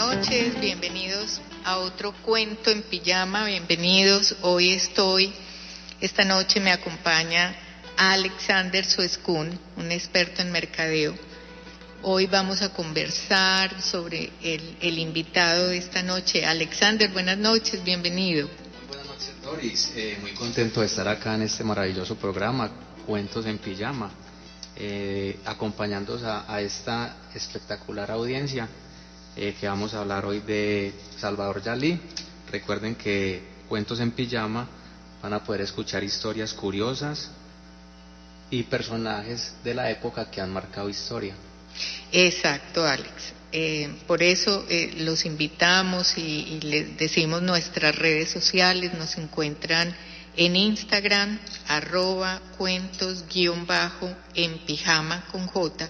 noches, bienvenidos a otro cuento en pijama, bienvenidos. Esta noche me acompaña Alexander Soeskun, un experto en mercadeo. Hoy vamos a conversar sobre el invitado de esta noche. Alexander, buenas noches, bienvenido. Muy buenas noches, Doris. Muy contento de estar acá en este maravilloso programa, Cuentos en Pijama, acompañándonos a esta espectacular audiencia que vamos a hablar hoy de Salvador Dalí. Recuerden que Cuentos en Pijama van a poder escuchar historias curiosas y personajes de la época que han marcado historia. Exacto, Alex. Por eso los invitamos y les decimos nuestras redes sociales. Nos encuentran en Instagram, @cuentos_en pijama con J.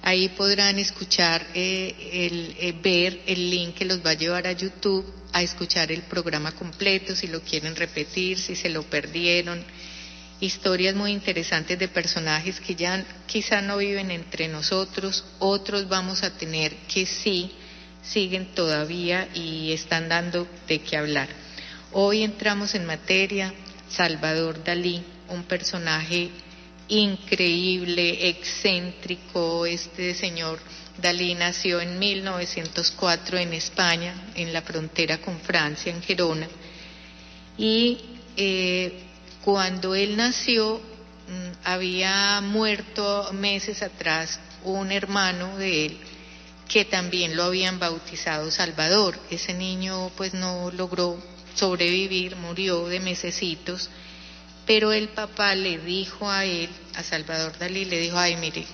Ahí podrán escuchar, ver el link que los va a llevar a YouTube, a escuchar el programa completo, si lo quieren repetir, si se lo perdieron. Historias muy interesantes de personajes que ya quizá no viven entre nosotros, otros vamos a tener que sí siguen todavía y están dando de qué hablar. Hoy entramos en materia. Salvador Dalí, un personaje increíble, excéntrico. Este señor Dalí nació en 1904 en España, en la frontera con Francia, en Gerona, y cuando él nació había muerto meses atrás un hermano de él que también lo habían bautizado Salvador. Ese niño pues no logró sobrevivir, murió de mesecitos, pero el papá le dijo a él, a Salvador Dalí, le dijo: ay, mire,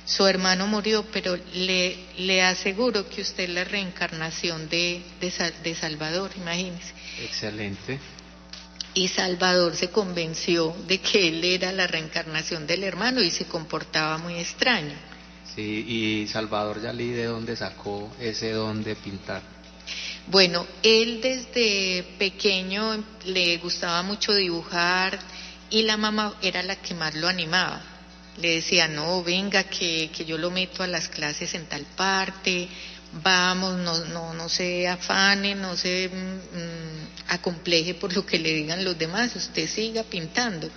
su hermano murió, pero le aseguro que usted es la reencarnación de Salvador, imagínese. Excelente. Y Salvador se convenció de que él era la reencarnación del hermano y se comportaba muy extraño. Sí, y Salvador Dalí, ¿de dónde sacó ese don de pintar? Bueno, él desde pequeño le gustaba mucho dibujar y la mamá era la que más lo animaba. Le decía: no, venga, que yo lo meto a las clases en tal parte, vamos, no se afane, no se acompleje por lo que le digan los demás, usted siga pintando.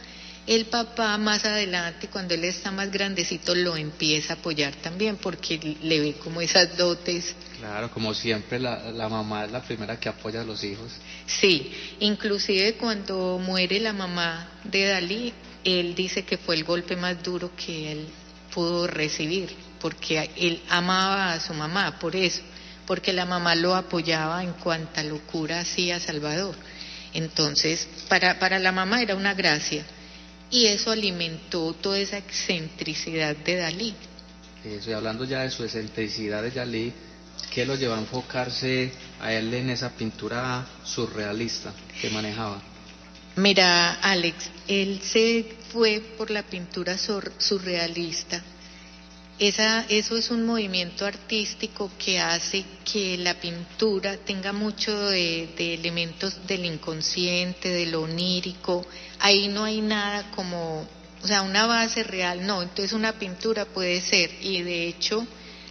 El papá más adelante, cuando él está más grandecito, lo empieza a apoyar también porque le ve como esas dotes. Claro, como siempre la mamá es la primera que apoya a los hijos. Sí, inclusive cuando muere la mamá de Dalí, él dice que fue el golpe más duro que él pudo recibir, porque él amaba a su mamá, por eso, porque la mamá lo apoyaba en cuanta locura hacía Salvador. Entonces, para la mamá era una gracia, y eso alimentó toda esa excentricidad de Dalí. Eso, y hablando ya de su excentricidad de Dalí, ¿qué lo llevó a enfocarse a él en esa pintura surrealista que manejaba? Mira, Alex, él se fue por la pintura surrealista. Eso es un movimiento artístico que hace que la pintura tenga mucho de elementos del inconsciente, de lo onírico. Ahí no hay nada como, o sea, una base real, no. Entonces una pintura puede ser, y de hecho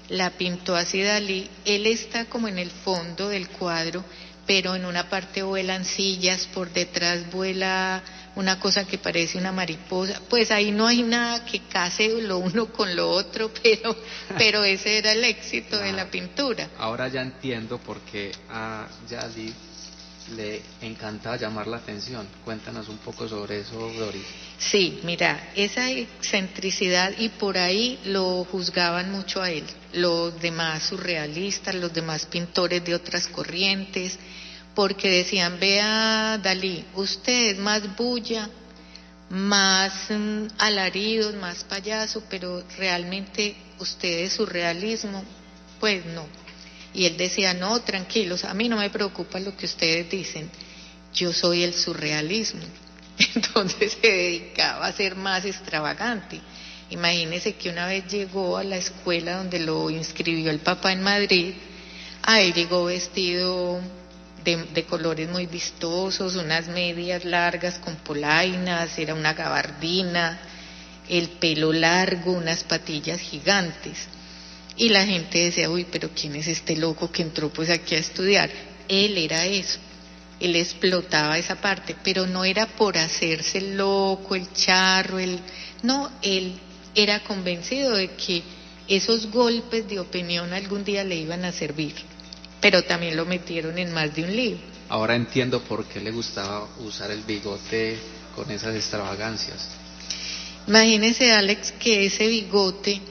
la pintó así Dalí. Él está como en el fondo del cuadro, pero en una parte vuelan sillas, por detrás vuela una cosa que parece una mariposa. Pues ahí no hay nada que case lo uno con lo otro, pero ese era el éxito de la pintura. Ahora ya entiendo por qué a Dalí le encantaba llamar la atención. Cuéntanos un poco sobre eso, Doris. Sí, mira, esa excentricidad, y por ahí lo juzgaban mucho a él, los demás surrealistas, los demás pintores de otras corrientes, porque decían: vea, Dalí, usted es más bulla, más alaridos, más payaso, pero realmente usted es surrealismo, pues no. Y él decía: no, tranquilos, a mí no me preocupa lo que ustedes dicen, yo soy el surrealismo. Entonces se dedicaba a ser más extravagante. Imagínese que una vez llegó a la escuela donde lo inscribió el papá en Madrid. Él llegó vestido de colores muy vistosos, unas medias largas con polainas, era una gabardina, el pelo largo, unas patillas gigantes. Y la gente decía, uy, pero ¿quién es este loco que entró pues aquí a estudiar? Él era eso, él explotaba esa parte, pero no era por hacerse el loco, el charro, no, él era convencido de que esos golpes de opinión algún día le iban a servir, pero también lo metieron en más de un lío. Ahora entiendo por qué le gustaba usar el bigote con esas extravagancias. Imagínese, Alex, que ese bigote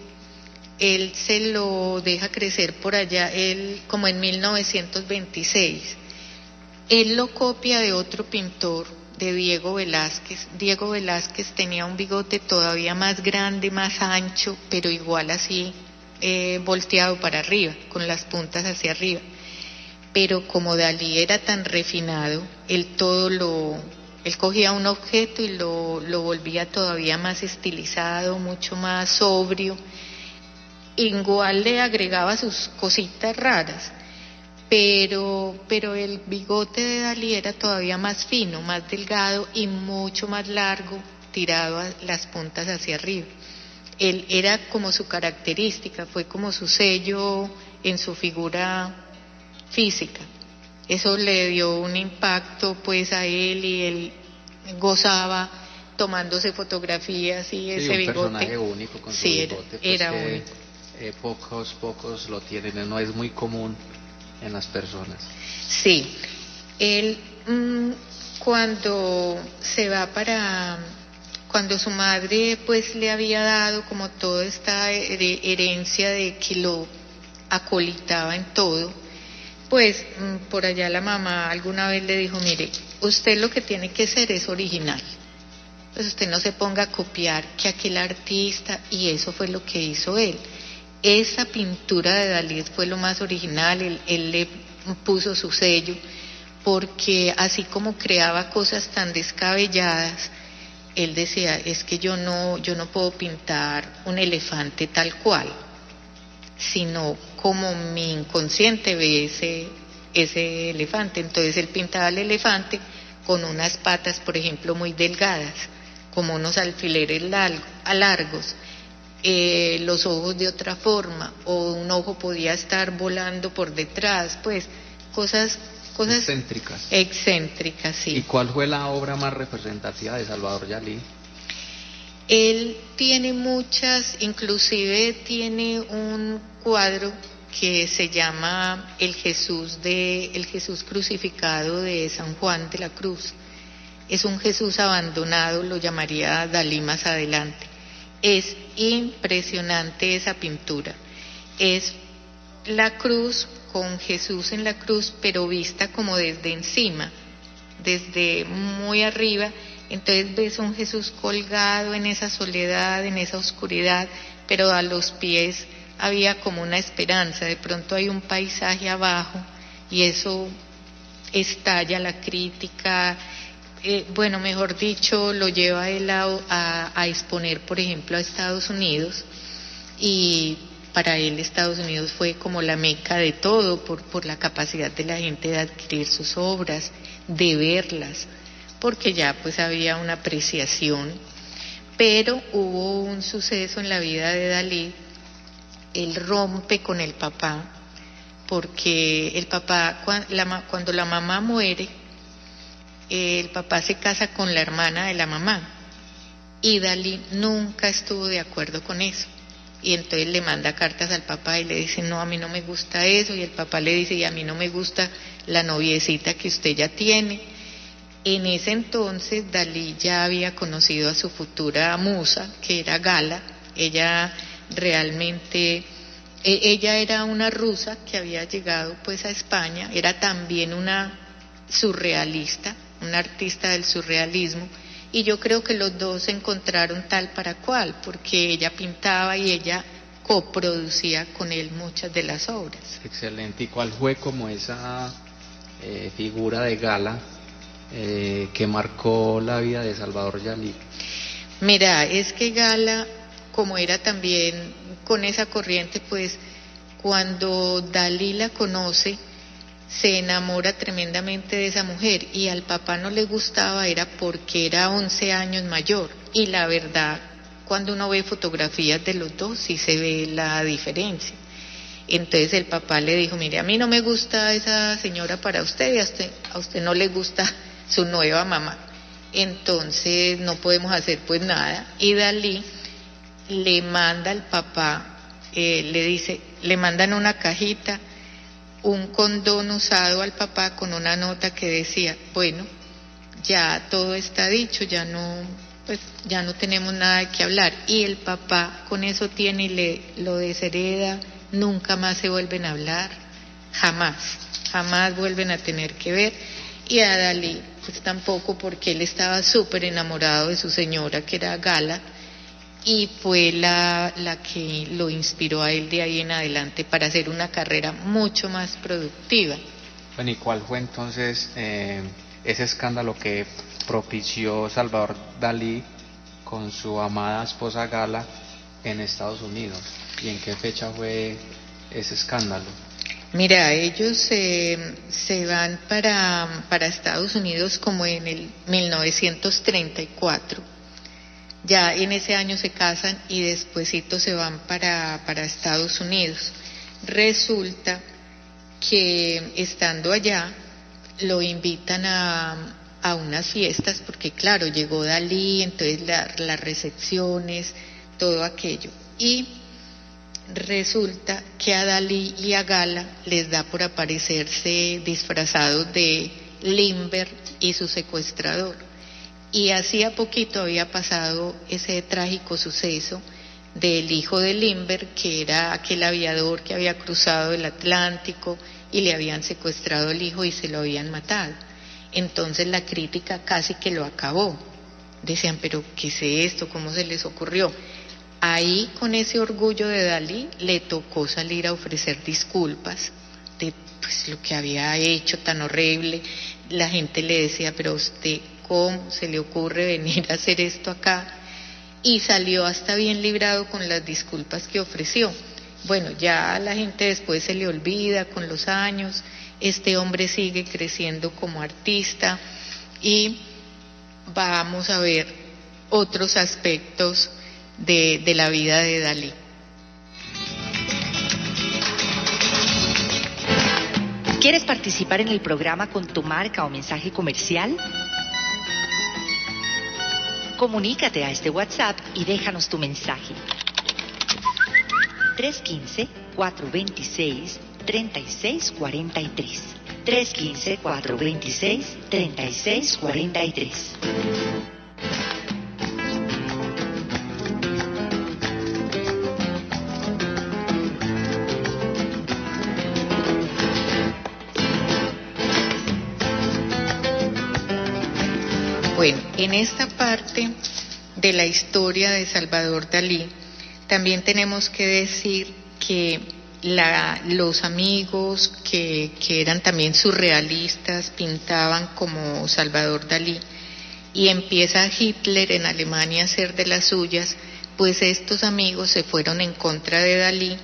él se lo deja crecer por allá, él como en 1926. Él lo copia de otro pintor, de Diego Velázquez. Diego Velázquez tenía un bigote todavía más grande, más ancho, pero igual así, volteado para arriba, con las puntas hacia arriba. Pero como Dalí era tan refinado, él cogía un objeto y lo volvía todavía más estilizado, mucho más sobrio. Igual le agregaba sus cositas raras, pero el bigote de Dalí era todavía más fino, más delgado y mucho más largo, tirado a las puntas hacia arriba. Él era como su característica, fue como su sello en su figura física. Eso le dio un impacto pues a él, y él gozaba tomándose fotografías y ese bigote. Un personaje único con su bigote, pues era único. Pocos lo tienen, no es muy común en las personas. Sí, él cuando su madre pues le había dado como toda esta herencia de que lo acolitaba en todo, pues por allá la mamá alguna vez le dijo, mire, usted lo que tiene que ser es original. Pues usted no se ponga a copiar que aquel artista, y eso fue lo que hizo él. Esa pintura de Dalí fue lo más original, él le puso su sello, porque así como creaba cosas tan descabelladas, él decía, es que yo no puedo pintar un elefante tal cual, sino como mi inconsciente ve ese elefante. Entonces él pintaba el elefante con unas patas, por ejemplo, muy delgadas, como unos alfileres largos, los ojos de otra forma, o un ojo podía estar volando por detrás, pues cosas excéntricas, sí. ¿Y cuál fue la obra más representativa de Salvador Dalí? Él tiene muchas, inclusive tiene un cuadro que se llama el Jesús crucificado de San Juan de la Cruz. Es un Jesús abandonado, lo llamaría Dalí más adelante. Es impresionante esa pintura. Es la cruz con Jesús en la cruz, pero vista como desde encima, desde muy arriba. Entonces ves un Jesús colgado en esa soledad, en esa oscuridad, pero a los pies había como una esperanza. De pronto hay un paisaje abajo y eso estalla la crítica. Bueno, mejor dicho, lo lleva él a exponer, por ejemplo, a Estados Unidos, y para él Estados Unidos fue como la meca de todo, por la capacidad de la gente de adquirir sus obras, de verlas, porque ya pues había una apreciación. Pero hubo un suceso en la vida de Dalí. Él rompe con el papá, porque el papá, cuando la mamá muere, el papá se casa con la hermana de la mamá, y Dalí nunca estuvo de acuerdo con eso, y entonces le manda cartas al papá y le dice, no, a mí no me gusta eso, y el papá le dice, y a mí no me gusta la noviecita que usted ya tiene. En ese entonces Dalí ya había conocido a su futura musa, que era Gala. Ella realmente, ella era una rusa que había llegado pues a España, era también una surrealista, una artista del surrealismo, y yo creo que los dos se encontraron tal para cual, porque ella pintaba y ella coproducía con él muchas de las obras. Excelente. ¿Y cuál fue como esa figura de Gala que marcó la vida de Salvador Dalí? Mira, es que Gala, como era también con esa corriente, pues cuando Dalí la conoce, se enamora tremendamente de esa mujer, y al papá no le gustaba, era porque era 11 años mayor, y la verdad, cuando uno ve fotografías de los dos, sí se ve la diferencia. Entonces el papá le dijo, mire, a mí no me gusta esa señora para usted y a usted no le gusta su nueva mamá. Entonces no podemos hacer pues nada. Y Dalí le manda al papá, le dice, le mandan una cajita, un condón usado al papá con una nota que decía, bueno, ya todo está dicho, ya no tenemos nada que hablar. Y el papá con eso tiene y lo deshereda, nunca más se vuelven a hablar, jamás vuelven a tener que ver. Y a Dalí pues tampoco, porque él estaba súper enamorado de su señora, que era Gala, y fue la que lo inspiró a él de ahí en adelante para hacer una carrera mucho más productiva. Bueno, ¿y cuál fue entonces ese escándalo que propició Salvador Dalí con su amada esposa Gala en Estados Unidos? ¿Y en qué fecha fue ese escándalo? Mira, ellos se van para Estados Unidos como en el 1934. Ya en ese año se casan y despuesito se van para Estados Unidos. Resulta que estando allá lo invitan a unas fiestas, porque claro, llegó Dalí, entonces las recepciones, todo aquello. Y resulta que a Dalí y a Gala les da por aparecerse disfrazados de Lindbergh y su secuestrador. Y hacía poquito había pasado ese trágico suceso del hijo de Lindbergh, que era aquel aviador que había cruzado el Atlántico y le habían secuestrado el hijo y se lo habían matado. Entonces la crítica casi que lo acabó. Decían, pero ¿qué es esto? ¿Cómo se les ocurrió? Ahí, con ese orgullo de Dalí, le tocó salir a ofrecer disculpas de pues, lo que había hecho tan horrible. La gente le decía, pero usted, ¿cómo se le ocurre venir a hacer esto acá? Y salió hasta bien librado con las disculpas que ofreció. Bueno, ya a la gente después se le olvida con los años. Este hombre sigue creciendo como artista y vamos a ver otros aspectos de la vida de Dalí. ¿Quieres participar en el programa con tu marca o mensaje comercial? Comunícate a este WhatsApp y déjanos tu mensaje. 315-426-3643. 315-426-3643. Bueno, en esta parte de la historia de Salvador Dalí, también tenemos que decir que los amigos que eran también surrealistas pintaban como Salvador Dalí, y empieza Hitler en Alemania a hacer de las suyas, pues estos amigos se fueron en contra de Dalí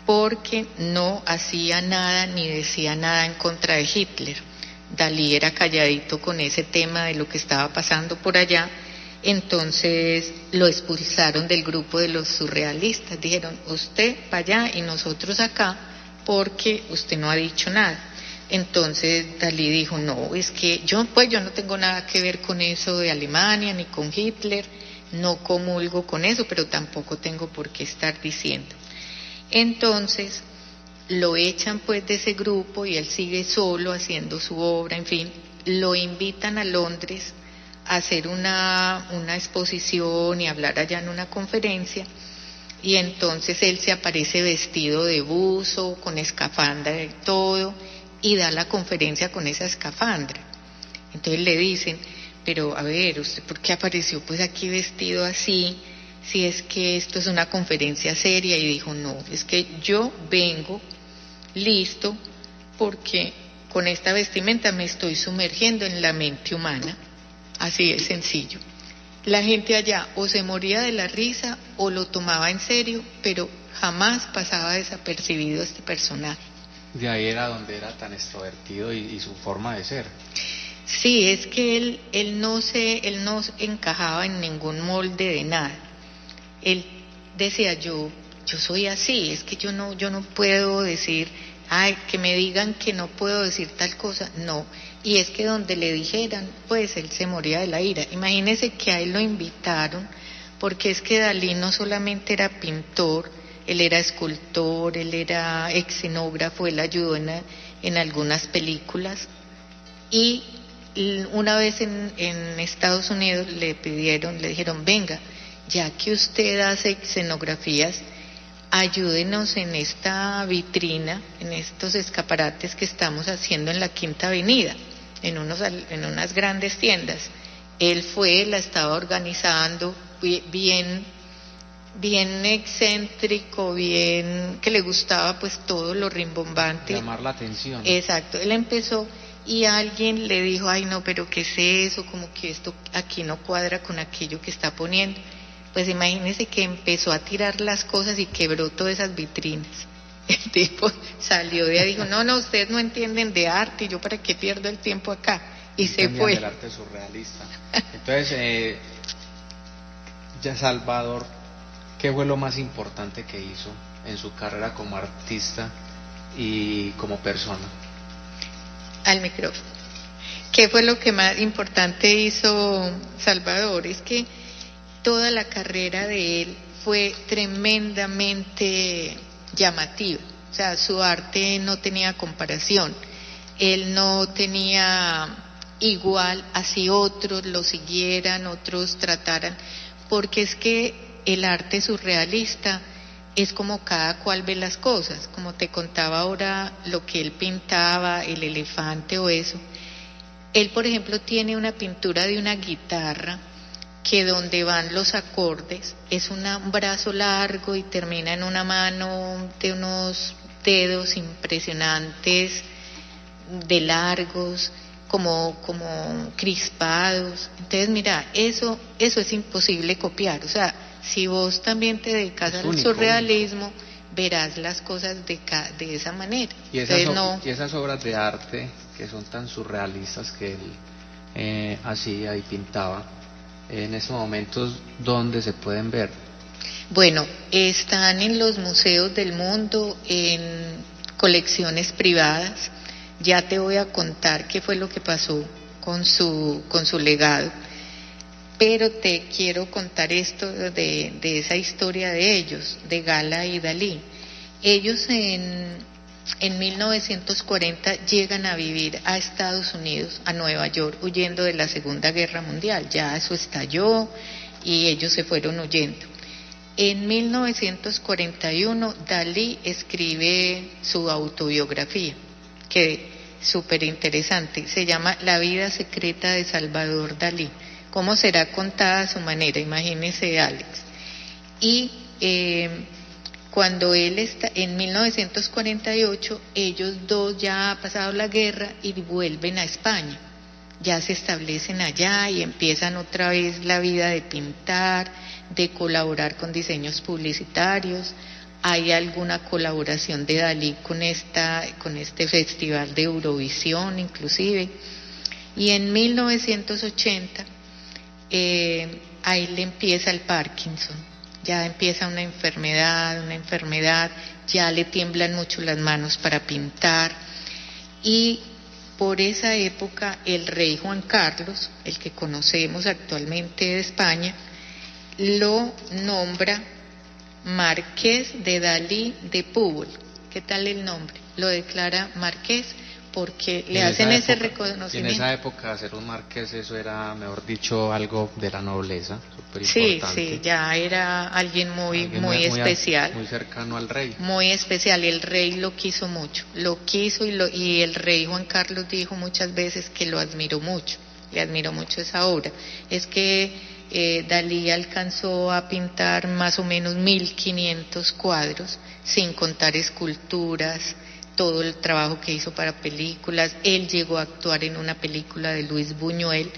porque no hacía nada ni decía nada en contra de Hitler. Dalí era calladito con ese tema de lo que estaba pasando por allá, entonces lo expulsaron del grupo de los surrealistas. Dijeron, usted para allá y nosotros acá, porque usted no ha dicho nada. Entonces Dalí dijo, no, es que yo no tengo nada que ver con eso de Alemania ni con Hitler, no comulgo con eso, pero tampoco tengo por qué estar diciendo. Entonces lo echan pues de ese grupo y él sigue solo haciendo su obra, en fin. Lo invitan a Londres a hacer una exposición y hablar allá en una conferencia, y entonces él se aparece vestido de buzo, con escafandra y todo, y da la conferencia con esa escafandra. Entonces le dicen, pero a ver, ¿usted por qué apareció pues aquí vestido así? Si es que esto es una conferencia seria. Y dijo, no, es que yo vengo listo porque con esta vestimenta me estoy sumergiendo en la mente humana. Así de sencillo. La gente allá o se moría de la risa o lo tomaba en serio, pero jamás pasaba desapercibido este personaje. De ahí era donde era tan extrovertido y su forma de ser. Sí, es que él no encajaba en ningún molde de nada. Él decía, yo yo soy así, es que yo no puedo decir, ay, que me digan que no puedo decir tal cosa, no. Y es que donde le dijeran, pues él se moría de la ira. Imagínese que a él lo invitaron, porque es que Dalí no solamente era pintor, él era escultor, él era escenógrafo, él ayudó en algunas películas. Y una vez en Estados Unidos le dijeron, venga, ya que usted hace escenografías, ayúdenos en esta vitrina, en estos escaparates que estamos haciendo en la Quinta Avenida, en unas grandes tiendas. Él la estaba organizando bien excéntrico, bien que le gustaba pues todo lo rimbombante. Llamar la atención. Exacto, él empezó y alguien le dijo, ay no, pero ¿qué es eso? Como que esto aquí no cuadra con aquello que está poniendo. Pues imagínese que empezó a tirar las cosas y quebró todas esas vitrinas. El tipo salió de ahí y dijo, no, ustedes no entienden de arte, y yo para qué pierdo el tiempo acá. Y se fue. El arte surrealista. Entonces, ya Salvador, ¿qué fue lo más importante que hizo en su carrera como artista y como persona? Al micrófono. ¿Qué fue lo que más importante hizo Salvador? Es que toda la carrera de él fue tremendamente llamativa. O sea, su arte no tenía comparación. Él no tenía igual, así otros lo siguieran, otros trataran, porque es que el arte surrealista es como cada cual ve las cosas, como te contaba ahora lo que él pintaba, el elefante o eso. Él, por ejemplo, tiene una pintura de una guitarra que donde van los acordes es un brazo largo y termina en una mano de unos dedos impresionantes, de largos, como crispados. Entonces, mira, eso es imposible copiar. O sea, si vos también te dedicas al surrealismo, verás las cosas de esa manera. Y esas obras de arte que son tan surrealistas que él hacía y pintaba, en esos momentos, ¿dónde se pueden ver? Bueno, están en los museos del mundo, en colecciones privadas. Ya te voy a contar qué fue lo que pasó con su legado, pero te quiero contar esto de esa historia de ellos, de Gala y Dalí. Ellos en 1940 llegan a vivir a Estados Unidos, a Nueva York, huyendo de la Segunda Guerra Mundial. Ya eso estalló y ellos se fueron huyendo. En 1941 Dalí escribe su autobiografía, que es súper interesante, se llama La vida secreta de Salvador Dalí. ¿Cómo será contada a su manera? Imagínese, Alex. Y cuando él está en 1948, ellos dos ya ha pasado la guerra y vuelven a España. Ya se establecen allá y empiezan otra vez la vida de pintar, de colaborar con diseños publicitarios. Hay alguna colaboración de Dalí con este festival de Eurovisión inclusive. Y en 1980 a él le empieza el Parkinson, ya empieza una enfermedad, ya le tiemblan mucho las manos para pintar. Y por esa época el rey Juan Carlos, el que conocemos actualmente de España, lo nombra Marqués de Dalí de Púbol. ¿Qué tal el nombre? Lo declara Marqués porque le hacen ese reconocimiento. En esa época ser un marqués, eso era, mejor dicho, algo de la nobleza, súper importante. Sí, ya era alguien muy especial. Muy cercano al rey. Muy especial, el rey lo quiso mucho, y el rey Juan Carlos dijo muchas veces que lo admiró mucho, le admiró mucho esa obra. Es que Dalí alcanzó a pintar más o menos 1500 cuadros, sin contar esculturas, todo el trabajo que hizo para películas. Él llegó a actuar en una película de Luis Buñuel,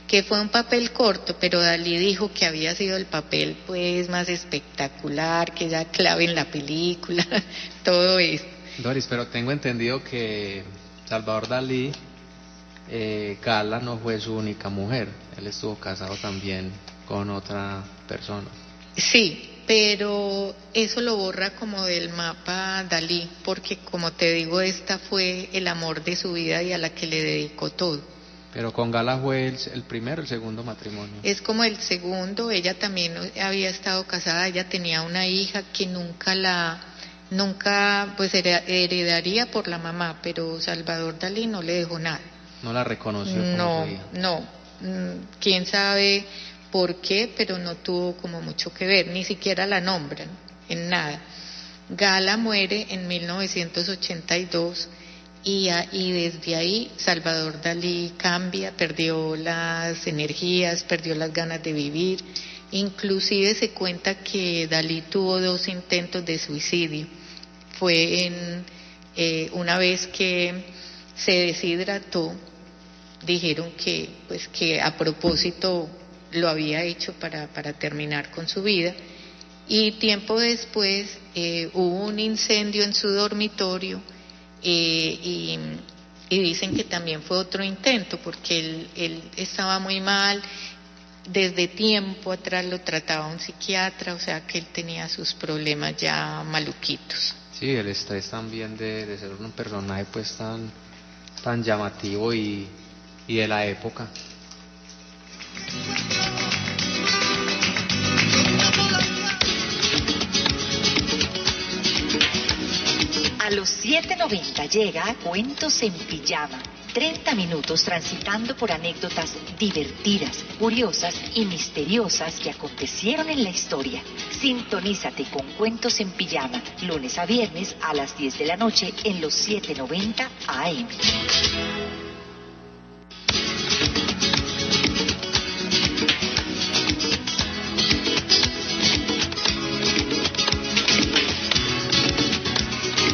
que fue un papel corto, pero Dalí dijo que había sido el papel pues más espectacular, que ya clave en la película, todo eso. Doris, pero tengo entendido que Salvador Dalí, Gala no fue su única mujer, él estuvo casado también con otra persona. Sí, pero eso lo borra como del mapa Dalí, porque como te digo, esta fue el amor de su vida y a la que le dedicó todo. Pero con Gala fue el primero, el segundo matrimonio. Es como el segundo, ella también había estado casada, ella tenía una hija que nunca pues heredaría por la mamá, pero Salvador Dalí no le dejó nada. No la reconoció como No, su hija. no, quién sabe por qué, pero no tuvo como mucho que ver, ni siquiera la nombran en nada. Gala muere en 1982 y desde ahí Salvador Dalí cambia, perdió las energías, perdió las ganas de vivir. Inclusive se cuenta que Dalí tuvo 2 intentos de suicidio. Fue una vez que se deshidrató, dijeron que a propósito lo había hecho para terminar con su vida, y tiempo después hubo un incendio en su dormitorio, y dicen que también fue otro intento porque él estaba muy mal. Desde tiempo atrás lo trataba un psiquiatra, o sea que él tenía sus problemas ya maluquitos. Sí, el estrés también de ser un personaje pues tan llamativo y de la época. A los 7:90 llega Cuentos en Pijama. 30 minutos transitando por anécdotas divertidas, curiosas y misteriosas que acontecieron en la historia. Sintonízate con Cuentos en Pijama, lunes a viernes a las 10 de la noche en los 7:90 AM.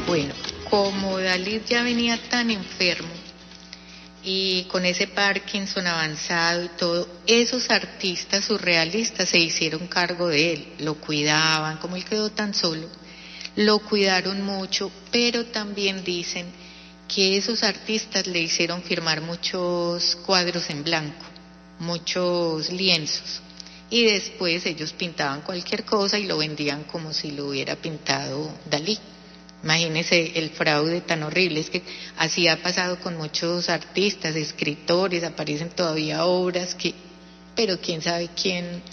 Bueno, como Dalí ya venía tan enfermo y con ese Parkinson avanzado y todo, esos artistas surrealistas se hicieron cargo de él, lo cuidaban, como él quedó tan solo, lo cuidaron mucho, pero también dicen que esos artistas le hicieron firmar muchos cuadros en blanco, muchos lienzos, y después ellos pintaban cualquier cosa y lo vendían como si lo hubiera pintado Dalí. Imagínense el fraude tan horrible, es que así ha pasado con muchos artistas, escritores, aparecen todavía obras pero quién sabe quién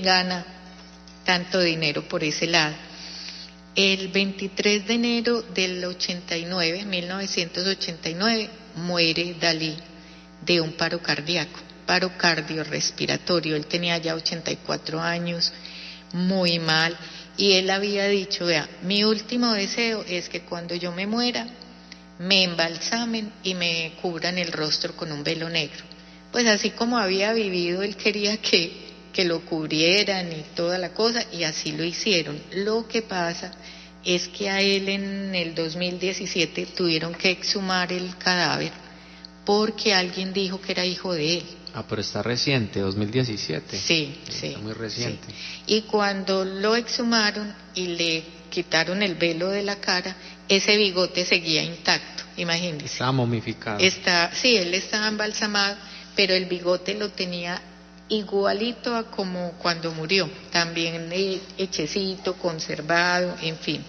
gana tanto dinero por ese lado. El 23 de enero del 1989, muere Dalí de un paro cardíaco, paro cardiorrespiratorio. Él tenía ya 84 años, muy mal. Y él había dicho, vea, mi último deseo es que cuando yo me muera, me embalsamen y me cubran el rostro con un velo negro. Pues así como había vivido, él quería que lo cubrieran y toda la cosa, y así lo hicieron. Lo que pasa es que a él en el 2017 tuvieron que exhumar el cadáver porque alguien dijo que era hijo de él. Ah, pero está reciente, 2017. Sí, Está muy reciente. Sí. Y cuando lo exhumaron y le quitaron el velo de la cara, ese bigote seguía intacto, imagínense. Estaba momificado. Sí, él estaba embalsamado, pero el bigote lo tenía igualito a como cuando murió, también hechecito, conservado, en fin.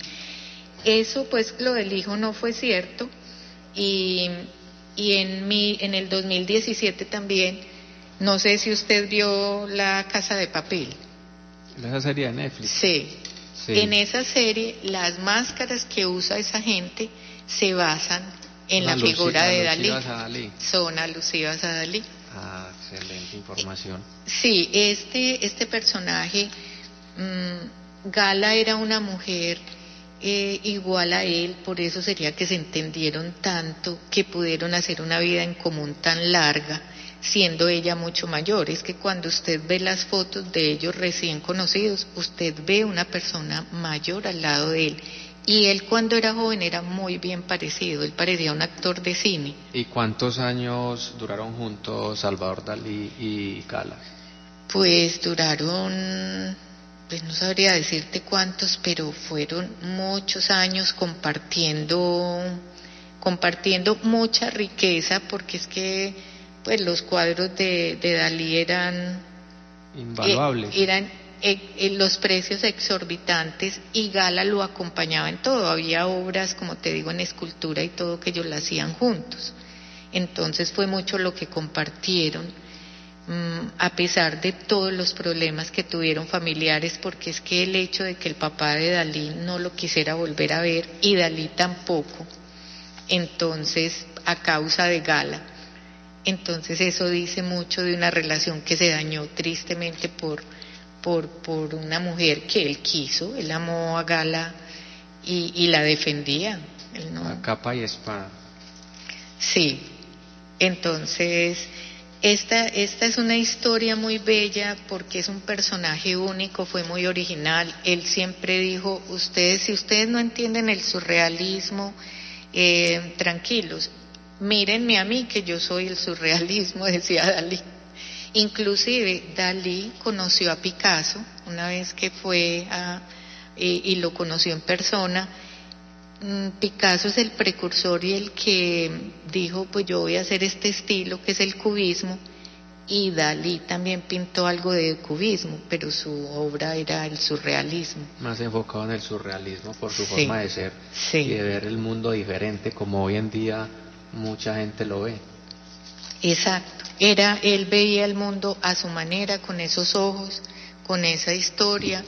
Eso pues lo del hijo no fue cierto, y en el 2017 también. No sé si usted vio La Casa de Papel. Esa serie de Netflix. Sí. En esa serie, las máscaras que usa esa gente se basan en la figura de Dalí. Son alusivas a Dalí. Ah, excelente información. Sí, este personaje, Gala era una mujer igual a él, por eso sería que se entendieron tanto, que pudieron hacer una vida en común tan larga, siendo ella mucho mayor. Es que cuando usted ve las fotos de ellos recién conocidos, usted ve una persona mayor al lado de él. Y él cuando era joven era muy bien parecido, él parecía un actor de cine. ¿Y cuántos años duraron juntos Salvador Dalí y Gala? Pues duraron, pues no sabría decirte cuántos, pero fueron muchos años compartiendo mucha riqueza, porque es que pues los cuadros de Dalí eran invaluables. los precios exorbitantes, y Gala lo acompañaba en todo. Había obras, como te digo, en escultura y todo, que ellos la hacían juntos. Entonces fue mucho lo que compartieron, a pesar de todos los problemas que tuvieron familiares, porque es que el hecho de que el papá de Dalí no lo quisiera volver a ver y Dalí tampoco, entonces a causa de Gala, entonces eso dice mucho de una relación que se dañó tristemente por una mujer que él quiso. Él amó a Gala y la defendía. Él no... A capa y espada. Sí, entonces esta es una historia muy bella porque es un personaje único, fue muy original. Él siempre dijo, si ustedes no entienden el surrealismo, tranquilos, mírenme a mí que yo soy el surrealismo, decía Dalí. Inclusive Dalí conoció a Picasso una vez que fue y lo conoció en persona. Picasso es el precursor y el que dijo, pues yo voy a hacer este estilo que es el cubismo, y Dalí también pintó algo de cubismo, pero su obra era el surrealismo. Más enfocado en el surrealismo por su forma de ser, sí, y de ver el mundo diferente como hoy en día mucha gente lo ve. Exacto, él veía el mundo a su manera, con esos ojos, con esa historia.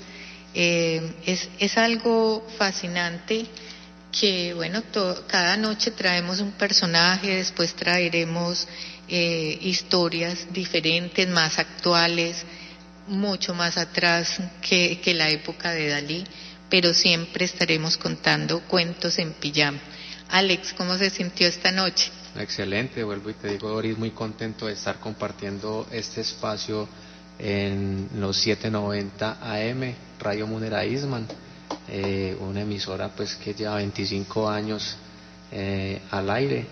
Es algo fascinante que, bueno, cada noche traemos un personaje, después traeremos historias diferentes, más actuales, mucho más atrás que la época de Dalí, pero siempre estaremos contando cuentos en pijama. Alex, ¿cómo se sintió esta noche? Excelente, vuelvo y te digo, Doris, muy contento de estar compartiendo este espacio en los 790 AM, Radio Munera Eastman, una emisora pues que lleva 25 años al aire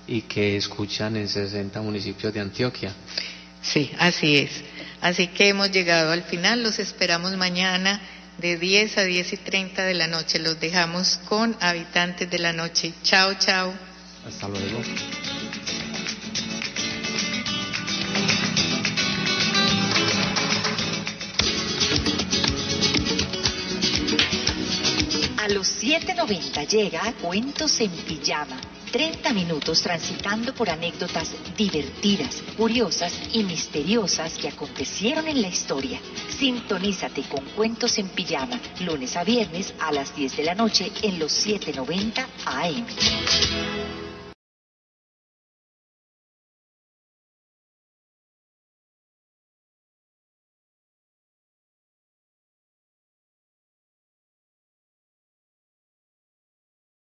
y que escuchan en 60 municipios de Antioquia. Sí, así es. Así que hemos llegado al final, los esperamos mañana de 10 a 10:30 de la noche. Los dejamos con Habitantes de la Noche. Chao, chao. Hasta luego. A los 7:90 llega Cuentos en Pijama. 30 minutos transitando por anécdotas divertidas, curiosas y misteriosas que acontecieron en la historia. Sintonízate con Cuentos en Pijama, lunes a viernes a las 10 de la noche en los 790 AM.